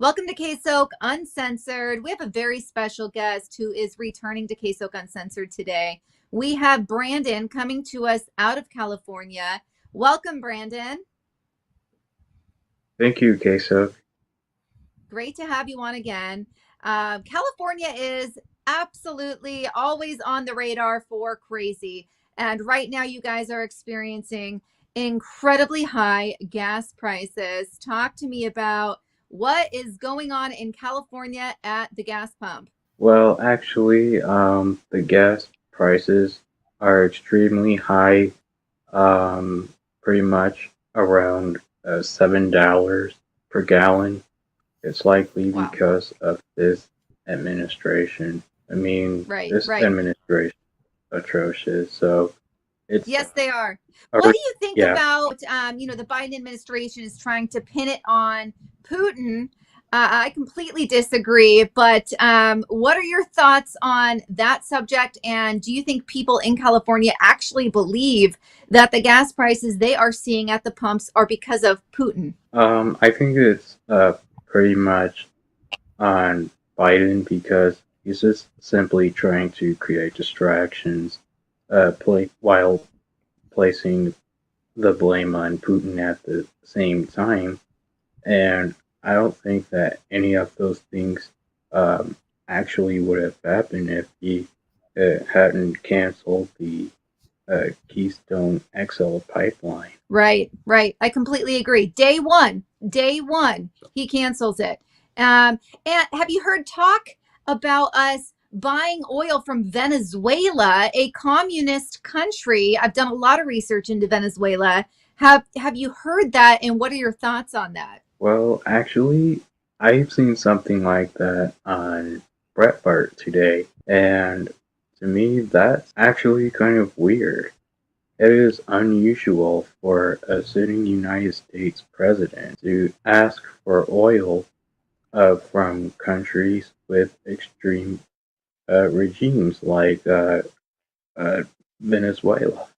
Welcome to KSOK Uncensored. We have a very special guest who is returning to KSOK Uncensored today. We have Brandon coming to us out of California. Welcome, Brandon. Thank you, KSOK. Great to have you on again. California is absolutely always on the radar for crazy. And right now, you guys are experiencing incredibly high gas prices. Talk to me about what is going on in California at the gas pump. Well, actually, the gas prices are extremely high, pretty much around $7 per gallon. It's likely Wow. because of this administration. I mean, Right, this right. administration is atrocious. So it's, Yes, they are. What already- do you think yeah. about, the Biden administration is trying to pin it on Putin? I completely disagree, but what are your thoughts on that subject? And do you think people in California actually believe that the gas prices they are seeing at the pumps are because of Putin? I think it's pretty much on Biden because he's just simply trying to create distractions, while placing the blame on Putin at the same time. And I don't think that any of those things actually would have happened if he hadn't canceled the Keystone XL pipeline. Right, right. I completely agree. Day one, he cancels it. And have you heard talk about us buying oil from Venezuela, a communist country? I've done a lot of research into Venezuela. Have you heard that? And what are your thoughts on that? Well, actually, I've seen something like that on Breitbart today, and to me, that's actually kind of weird. It is unusual for a sitting United States president to ask for oil from countries with extreme regimes like uh, Venezuela.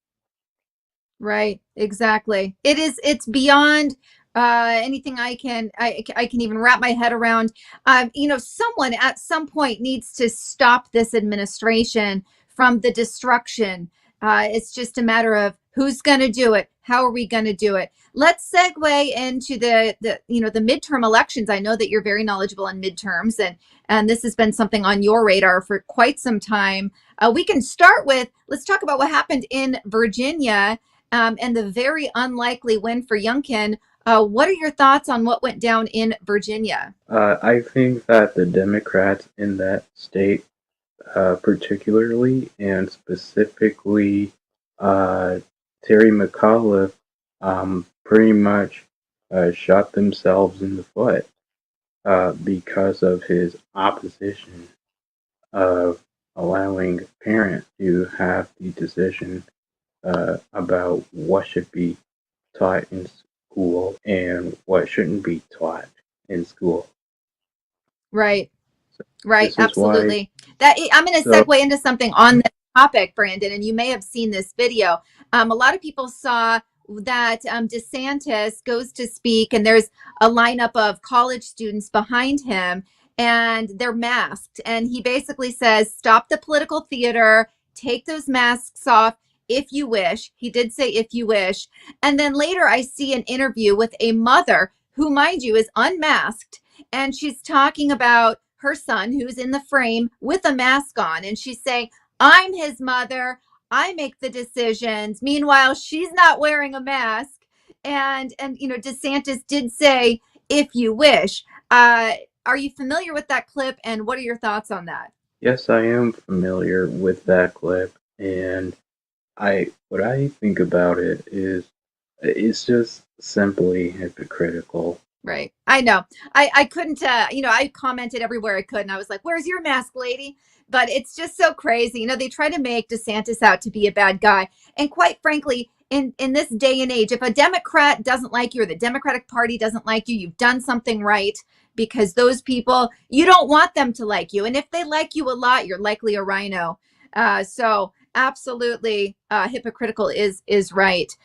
Right, exactly. It's beyond anything I can even wrap my head around. Someone at some point needs to stop this administration from the destruction. It's just a matter of who's going to do it. How are we going to do it? Let's segue into the midterm elections. I know that you're very knowledgeable on midterms, and this has been something on your radar for quite some time. We can start with, let's talk about what happened in Virginia, and the very unlikely win for Youngkin. What are your thoughts on what went down in Virginia? I think that the Democrats in that state, particularly and specifically uh, Terry McAuliffe, pretty much shot themselves in the foot because of his opposition of allowing parents to have the decision about what should be taught in school and what shouldn't be taught in school. Right, So right, this is why. absolutely. I'm going to So segue into something on this topic, Brandon, and you may have seen this video. A lot of people saw that DeSantis goes to speak, and there's a lineup of college students behind him, and they're masked. And he basically says, "Stop the political theater. Take those masks off if you wish." He did say, "if you wish." And then later, I see an interview with a mother who, mind you, is unmasked, and she's talking about her son who's in the frame with a mask on, and she's saying, "I'm his mother. I make the decisions." Meanwhile, she's not wearing a mask. And DeSantis did say, "if you wish." Are you familiar with that clip, and what are your thoughts on that? yes, I am familiar with that clip, and I what I think about it is it's just simply hypocritical. Right. I know. I couldn't, I commented everywhere I could, and I was like, "Where's your mask, lady?" But it's just so crazy. They try to make DeSantis out to be a bad guy. And quite frankly, in this day and age, if a Democrat doesn't like you or the Democratic Party doesn't like you, you've done something right, because those people, you don't want them to like you. And if they like you a lot, you're likely a rhino. So absolutely, hypocritical is right.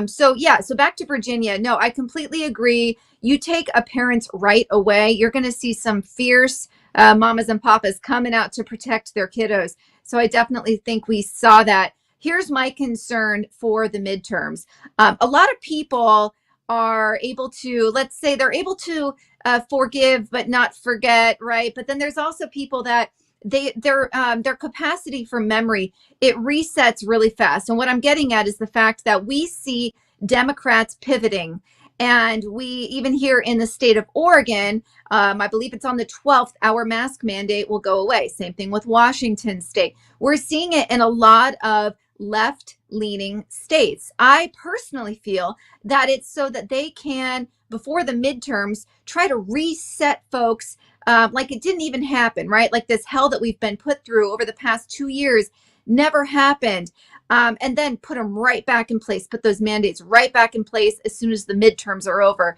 So yeah, so back to Virginia. No, I completely agree. You take a parent's right away, you're going to see some fierce mamas and papas coming out to protect their kiddos. So I definitely think we saw that. Here's my concern for the midterms. A lot of people are able to, let's say, they're able to forgive but not forget, right? But then there's also people that their capacity for memory, it resets really fast. And what I'm getting at is the fact that we see Democrats pivoting. And we, even here in the state of Oregon, I believe it's on the 12th, our mask mandate will go away. Same thing with Washington state. We're seeing it in a lot of left leaning states. I personally feel that it's so that they can, before the midterms, try to reset folks like it didn't even happen, right? Like this hell that we've been put through over the past 2 years never happened. And then put them right back in place, put those mandates right back in place as soon as the midterms are over.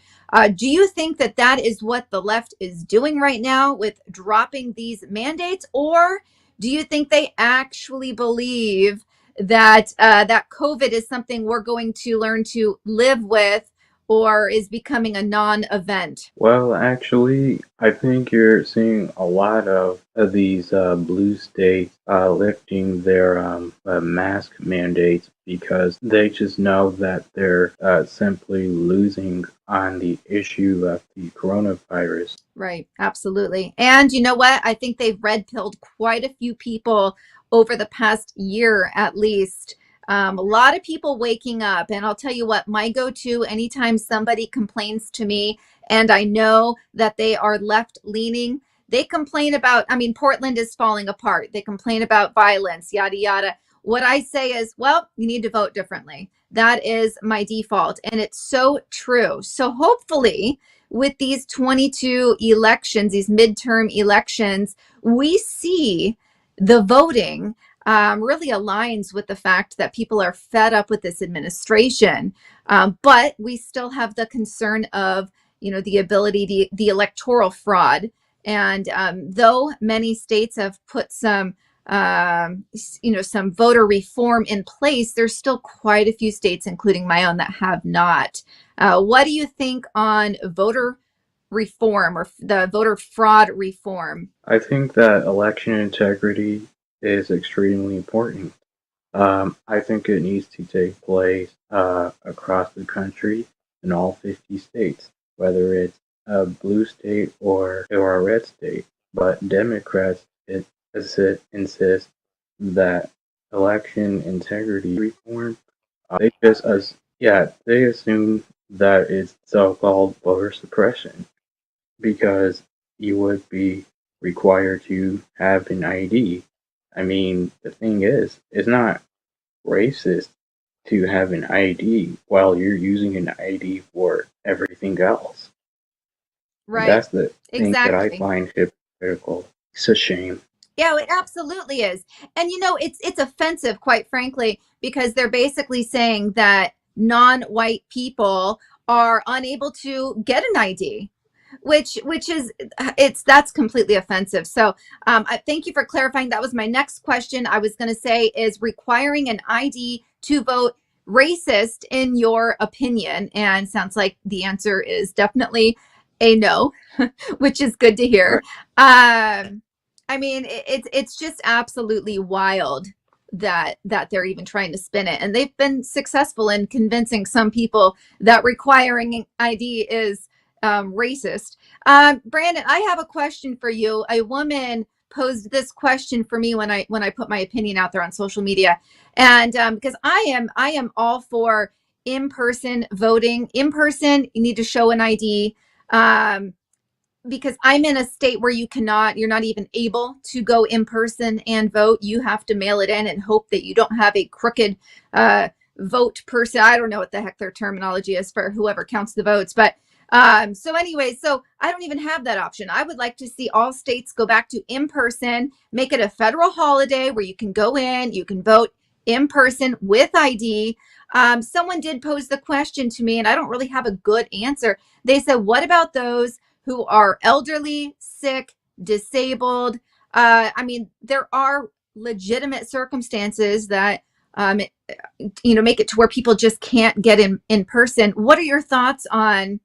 Do you think that that is what the left is doing right now with dropping these mandates? Or do you think they actually believe that that COVID is something we're going to learn to live with, or is becoming a non-event? Well, actually, I think you're seeing a lot of these blue states lifting their mask mandates because they just know that they're simply losing on the issue of the coronavirus. Right, absolutely. And you know what? I think they've red pilled quite a few people over the past year at least. A lot of people waking up. And I'll tell you what, my go to anytime somebody complains to me and I know that they are left leaning, they complain about, I mean, Portland is falling apart. They complain about violence, yada, yada. What I say is, well, you need to vote differently. That is my default. And it's so true. So hopefully, with these 22 elections, these midterm elections, we see the voting really aligns with the fact that people are fed up with this administration. But we still have the concern of, you know, the ability, the electoral fraud. And though many states have put some, you know, some voter reform in place, there's still quite a few states, including my own, that have not. What do you think on voter reform or the voter fraud reform? I think that election integrity is extremely important. I think it needs to take place across the country in all 50 states, whether it's a blue state or a red state. But Democrats insist that election integrity reform, they just as yeah, they assume that it's so-called voter suppression because you would be required to have an ID. I mean, the thing is, it's not racist to have an ID while you're using an ID for everything else. Right. That's the thing that I Exactly. find hypocritical. It's a shame. Yeah, it absolutely is. And you know, it's offensive, quite frankly, because they're basically saying that non-white people are unable to get an ID, which is it's that's completely offensive. So I thank you for clarifying. That was my next question. I was going to say, is requiring an ID to vote racist in your opinion? And sounds like the answer is definitely a no, which is good to hear. I mean, it's just absolutely wild that they're even trying to spin it, and they've been successful in convincing some people that requiring an ID is racist. Brandon, I have a question for you. A woman posed this question for me when I put my opinion out there on social media, and because I am all for in person voting. In person, you need to show an ID. Because I'm in a state where you're not even able to go in person and vote. You have to mail it in and hope that you don't have a crooked vote person. I don't know what the heck their terminology is for whoever counts the votes. But so anyway, so I don't even have that option. I would like to see all states go back to in person, make it a federal holiday where you can go in, you can vote in person with ID. Someone did pose the question to me, and I don't really have a good answer. They said, what about those who are elderly, sick, disabled? I mean, there are legitimate circumstances that make it to where people just can't get in person. What are your thoughts on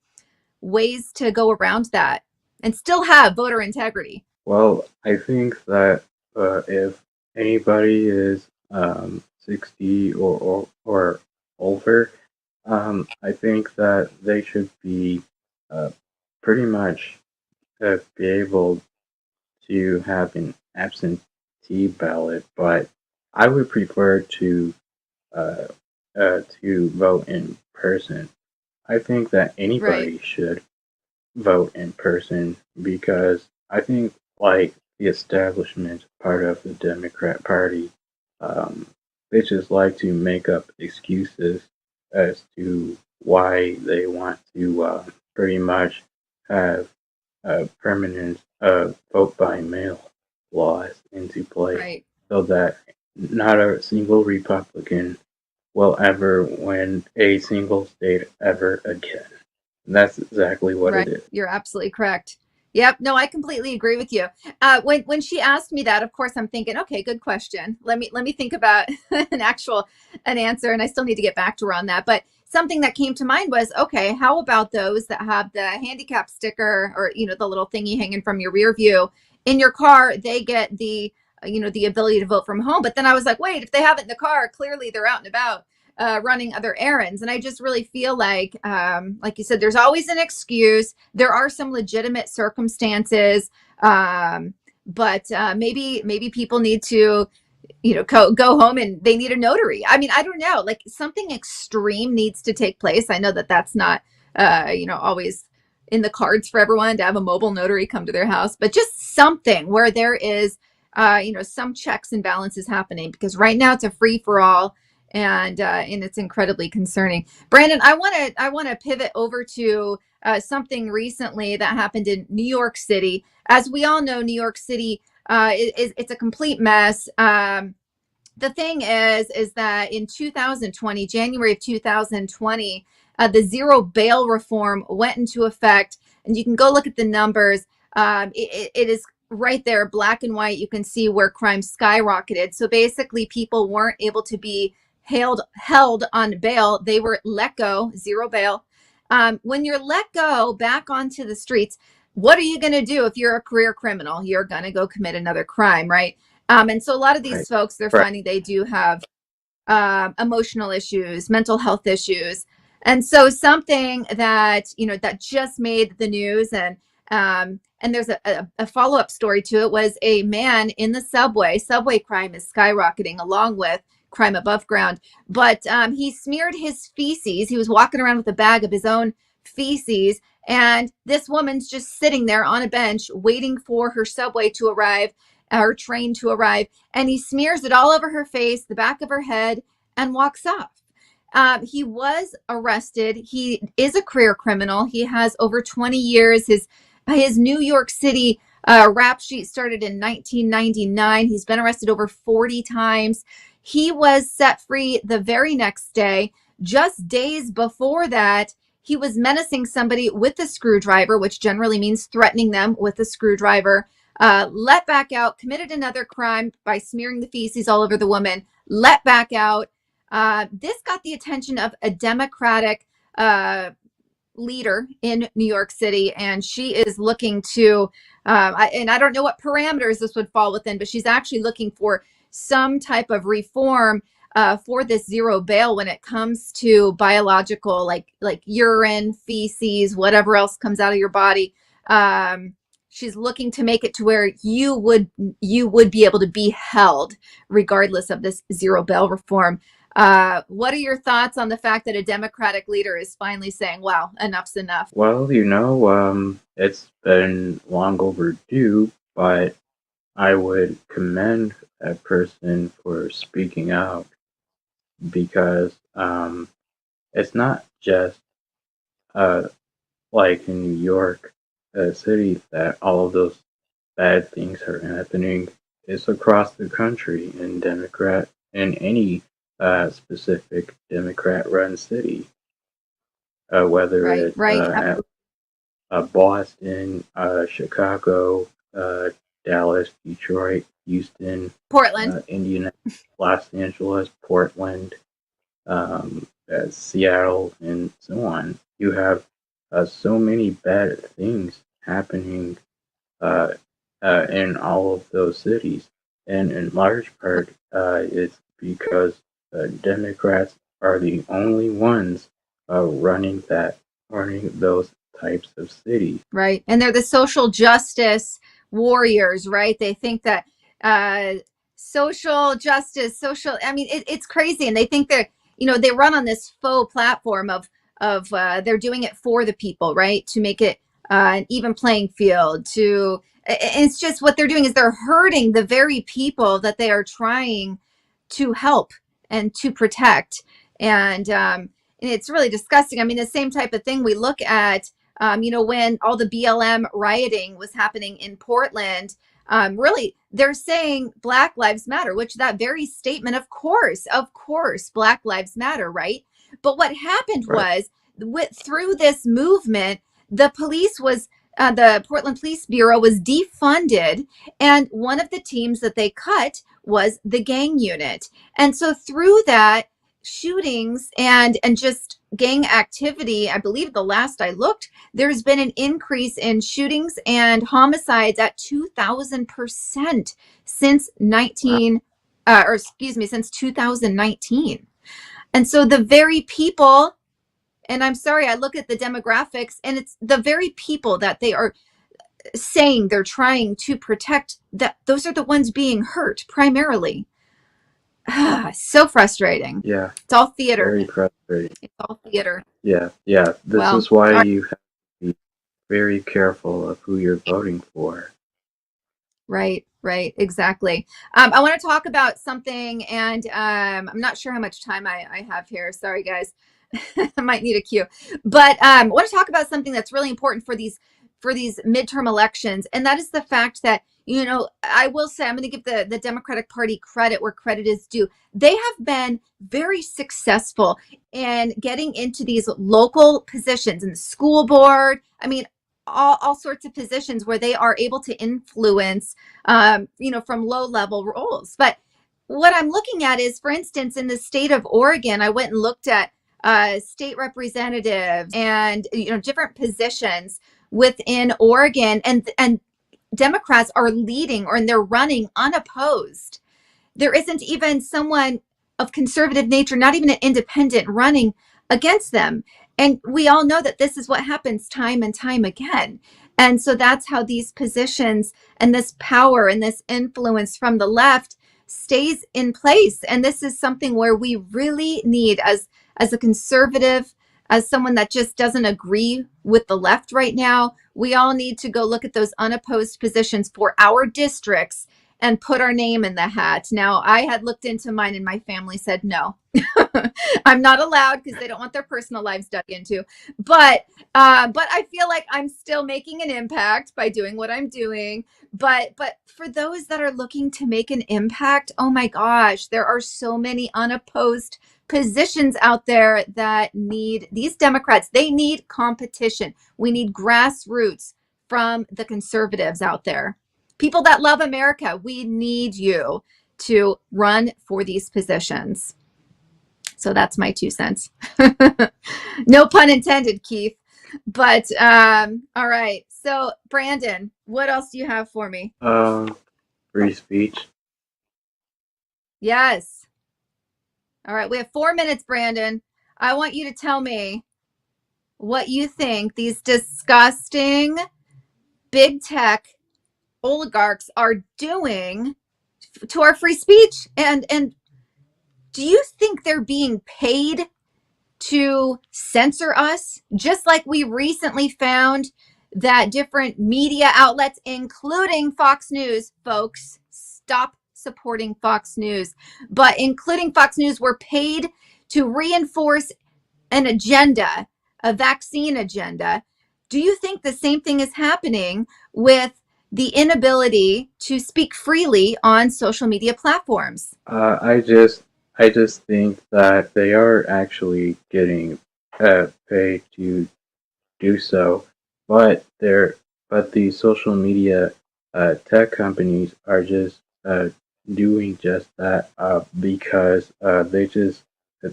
ways to go around that and still have voter integrity? Well, I think that if anybody is 60 or over, I think that they should be uh, pretty much be able to have an absentee ballot, but I would prefer uh, to vote in person. I think that Right. anybody should vote in person because I think like the establishment part of the Democrat Party, um, they just like to make up excuses as to why they want to pretty much have permanent vote by mail laws into play Right. so that not a single Republican will ever win a single state ever again. And that's exactly what it Right. is. You're absolutely correct. Yep. No, I completely agree with you. When she asked me that, of course, I'm thinking, okay, good question. Let me think about an answer, and I still need to get back to her on that. But something that came to mind was, okay, how about those that have the handicap sticker, or the little thingy hanging from your rear view in your car? They get the ability to vote from home. But then I was like, wait, if they have it in the car, clearly they're out and about running other errands. And I just really feel like you said, there's always an excuse. There are some legitimate circumstances, but maybe people need to, go home and they need a notary. I mean, I don't know, like something extreme needs to take place. I know that that's not, always in the cards for everyone to have a mobile notary come to their house, but just something where there is, some checks and balances happening, because right now it's a free for all, and it's incredibly concerning. Brandon, I want to pivot over to something recently that happened in New York City. As we all know, New York City it's a complete mess. The thing is that in 2020, January of 2020, the zero bail reform went into effect, and you can go look at the numbers. It is right there, black and white. You can see where crime skyrocketed. So basically, people weren't able to be held on bail. They were let go, zero bail. When you're let go back onto the streets, what are you going to do if you're a career criminal? You're going to go commit another crime, right? And so a lot of Right. these folks, they're Right. finding they do have emotional issues, mental health issues. And so something that just made the news, and there's a follow-up story to it, was a man in the subway. Subway crime is skyrocketing along with crime above ground. But he smeared his feces. He was walking around with a bag of his own feces. And this woman's just sitting there on a bench waiting for her subway to arrive, her train to arrive, and he smears it all over her face, the back of her head, and walks off. He was arrested. He is a career criminal. He has over 20 years. His New York City rap sheet started in 1999. He's been arrested over 40 times. He was set free the very next day. Just days before that, he was menacing somebody with a screwdriver, which generally means threatening them with a screwdriver. Let back out, committed another crime by smearing the feces all over the woman, let back out. This got the attention of a Democratic leader in New York City, and she is looking to, and I don't know what parameters this would fall within, but she's actually looking for some type of reform for this zero bail when it comes to biological, like urine, feces, whatever else comes out of your body. She's looking to make it to where you would be able to be held regardless of this zero bail reform. What are your thoughts on the fact that a Democratic leader is finally saying, wow, enough's enough? Well, it's been long overdue, but I would commend that person for speaking out because it's not just uh, like in New York City that all of those bad things are happening. It's across the country in any specific Democrat-run city, whether Right, it's right. Boston, Chicago, Dallas, Detroit, Houston, Portland. Indiana, Los Angeles, Portland. Seattle, and so on. You have so many bad things happening uh, in all of those cities, and in large part, it's because Democrats are the only ones running those types of cities. Right. And they're the social justice warriors, right? They think that uh, social justice, I mean, it's crazy. And they think they're, they run on this faux platform of they're doing it for the people, right? To make it an even playing field. It's just what they're doing is they're hurting the very people that they are trying to help and to protect. And it's really disgusting. I mean, the same type of thing we look at when all the BLM rioting was happening in Portland, really, they're saying Black Lives Matter, which that very statement, of course, Black Lives Matter, right? But what happened Right. was, through this movement, the Portland Police Bureau was defunded, and one of the teams that they cut was the gang unit. And so through that, shootings and just gang activity, I believe the last I looked, there's been an increase in shootings and homicides at 2,000% since Wow. since 2019. And so the very people, and I'm sorry, I look at the demographics, and it's the very people that they are saying they're trying to protect, that those are the ones being hurt primarily. So frustrating. Yeah, It's all theater. very frustrating. It's all theater. Yeah. This Well, is why all right. you have to be very careful of who you're voting for. Right, exactly. I want to talk about something, and I'm not sure how much time I have here. Sorry, guys. I might need a cue, but I want to talk about something that's really important for these midterm elections, and that is the fact that I will say I'm going to give the Democratic Party credit where credit is due. They have been very successful in getting into these local positions in the school board. I mean, all sorts of positions where they are able to influence, from low level roles. But what I'm looking at is, for instance, in the state of Oregon, I went and looked at state representatives and different positions within Oregon, and Democrats are leading, or and they're running unopposed. There isn't even someone of conservative nature, not even an independent, running against them. And we all know that this is what happens time and time again. And so that's how these positions and this power and this influence from the left stays in place. And this is something where we really need, as a conservative, as someone that just doesn't agree with the left right now, we all need to go look at those unopposed positions for our districts and put our name in the hat. Now, I had looked into mine, and my family said no. I'm not allowed because they don't want their personal lives dug into. But I feel like I'm still making an impact by doing what I'm doing. But for those that are looking to make an impact, oh my gosh, there are so many unopposed positions out there that need these Democrats. They need competition. We need grassroots from the conservatives out there. People that love America, we need you to run for these positions. So that's my 2 cents. No pun intended, Keith. But all right. So Brandon, what else do you have for me? Free speech. Yes. All right. We have 4 minutes, Brandon. I want you to tell me what you think these disgusting big tech oligarchs are doing to our free speech. And do you think they're being paid to censor us? Just like we recently found that different media outlets, including Fox News, folks, stop supporting Fox News, but including Fox News, were paid to reinforce an agenda, a vaccine agenda. Do you think the same thing is happening with the inability to speak freely on social media platforms? I just think that they are actually getting paid to do so, but the social media tech companies are just doing just that because they just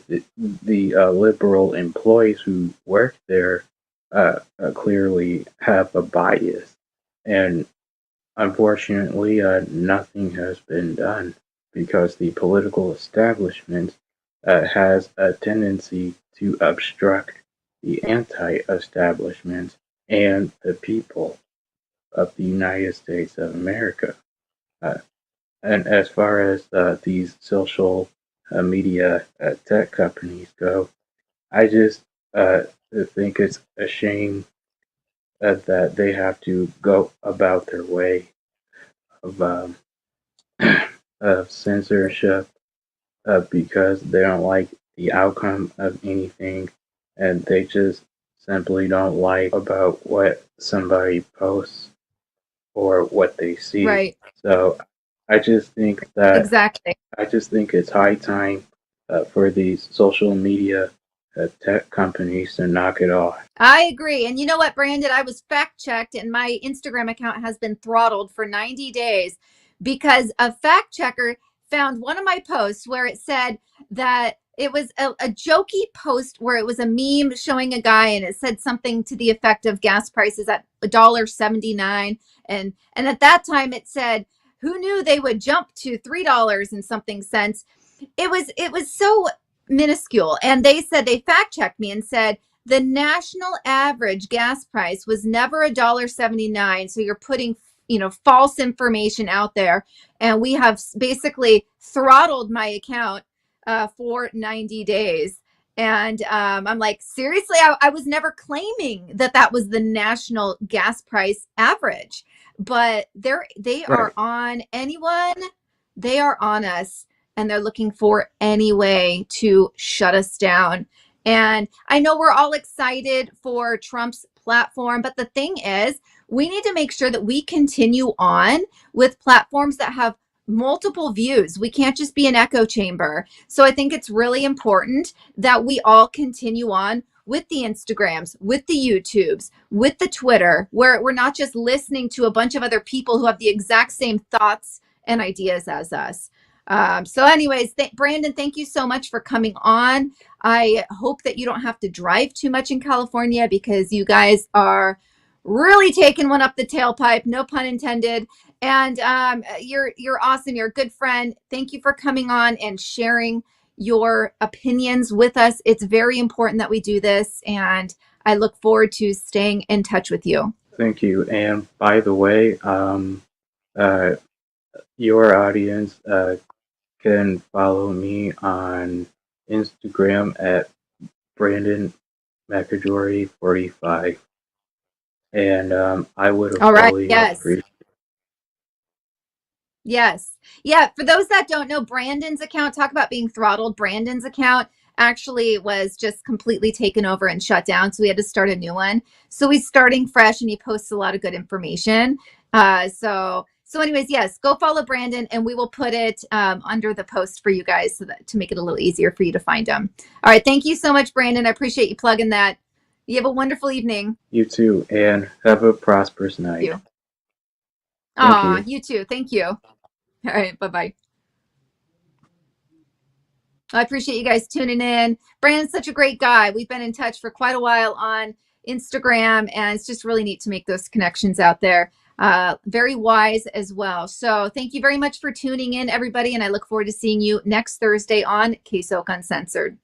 the liberal employees who work there clearly have a bias, and unfortunately, nothing has been done because the political establishment has a tendency to obstruct the anti-establishment and the people of the United States of America. Uh, and as far as these social media tech companies go, I just think it's a shame that they have to go about their way of, of censorship because they don't like the outcome of anything, and they just simply don't like about what somebody posts or what they see. Right. So I just think that Exactly. I just think it's high time for these social media tech companies to knock it off. I agree. And you know what, Brandon? I was fact checked and my Instagram account has been throttled for 90 days because a fact checker found one of my posts where it said that it was a jokey post where it was a meme showing a guy and it said something to the effect of gas prices at $1.79. And at that time it said, who knew they would jump to $3 and something cents? It was so minuscule. And they said they fact checked me and said the national average gas price was never $1.79. So you're putting, false information out there. And we have basically throttled my account for 90 days. And I'm like, seriously, I was never claiming that was the national gas price average. But they Right. are on anyone, they are on us, and they're looking for any way to shut us down. And I know we're all excited for Trump's platform, but the thing is, we need to make sure that we continue on with platforms that have multiple views. We can't just be an echo chamber. So I think it's really important that we all continue on with the Instagrams, with the YouTubes, with the Twitter, where we're not just listening to a bunch of other people who have the exact same thoughts and ideas as us. So anyways, Brandon, thank you so much for coming on. I hope that you don't have to drive too much in California because you guys are really taking one up the tailpipe, no pun intended. And you're awesome. You're a good friend. Thank you for coming on and sharing your opinions with us. It's very important that we do this, and I look forward to staying in touch with you. Thank you. And by the way, uh, your audience can follow me on Instagram at Brandon McADORY 45, and I would All right. fully Yes. appreciate. Yes. Yeah. For those that don't know, Brandon's account, talk about being throttled. Brandon's account actually was just completely taken over and shut down. So we had to start a new one. So he's starting fresh and he posts a lot of good information. So anyways, yes, go follow Brandon and we will put it under the post for you guys so that to make it a little easier for you to find him. All right. Thank you so much, Brandon. I appreciate you plugging that. You have a wonderful evening. You too, and have a prosperous night. You. Thank Aw, you. you too. Thank you. All right. Bye-bye. I appreciate you guys tuning in. Brandon's such a great guy. We've been in touch for quite a while on Instagram, and it's just really neat to make those connections out there. Very wise as well. So thank you very much for tuning in, everybody, and I look forward to seeing you next Thursday on KSOK Uncensored.